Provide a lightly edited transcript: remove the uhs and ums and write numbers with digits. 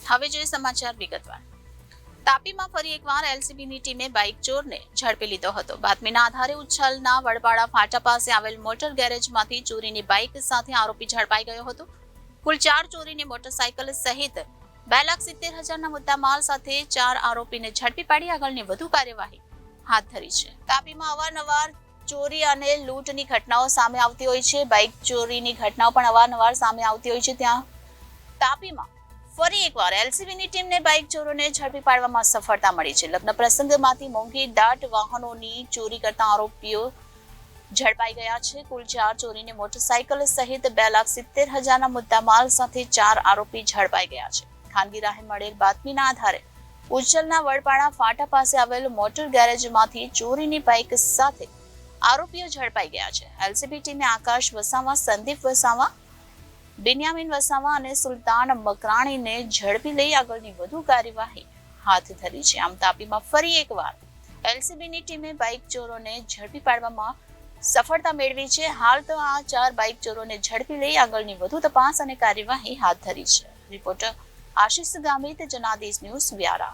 હવે જોઈએ સમાચાર વિગતવાર। તાપીમાં ફરી એકવાર એલસીબીની ટીમે બાઇક ચોરને ઝડપી લીધો હતો। બાતમીના આધારે ઉચ્છલના વડપાડા ફાટા પાસે આવેલ મોટર ગેરેજમાંથી ચોરીની બાઇક સાથે આરોપી ઝડપાઈ ગયો હતો। કુલ 4 ચોરીની મોટરસાયકલ સહિત 2,70,000ના મુદ્દામાલ સાથે 4 આરોપીને ઝડપી પાડી આગળની વધુ કાર્યવાહી હાથ ધરી છે। તાપીમાં અવારનવાર ચોરી અને લૂંટની ઘટનાઓ સામે આવતી હોય છે। બાઇક ચોરીની ઘટનાઓ પણ અવારનવાર સામે આવતી હોય છે। ત્યાં તાપીમાં ફરી એકવાર એલસીબીની ટીમને બાઇક ચોરોને ઝડપી પાડવામાં સફળતા મળી છે। લગ્ન પ્રસંગમાંથી મોંઘી દાટ વાહનોની ચોરી કરતા આરોપીઓ ઝડપાઈ ગયા છે। કુલ 4 ચોરીની મોટરસાયકલ સહિત 2,70,000ના મુદ્દામાલ સાથે 4 આરોપી ઝડપાઈ ગયા છે। ખાનગી રાહે મળેલ બાતમીના આધારે ઉચ્છલના વડપાડા ફાટા પાસે આવેલ મોટર ગેરેજમાંથી ચોરીની બાઇક સાથે આરોપીઓ ઝડપાઈ ગયા છે। એલસીબી ટીમે આકાશ વસાવા, સંદીપ વસાવા, બિન્યામીન વસાવા અને સુલતાન મકરાણીને ઝડપી લઈ આગળની વધુ કાર્યવાહી હાથ ધરી છે। આમ તાપીમાં ફરી એકવાર એલસીબીની ટીમે બાઇક ચોરોને ઝડપી પાડવામાં સફળતા મેળવી છે। હાલ તો આ 4 બાઇક ચોરોને ઝડપી લઈ આગળની વધુ તપાસ અને કાર્યવાહી હાથ ધરી છે। Reporter Ashish Gamit, Janadesh news, Vyara.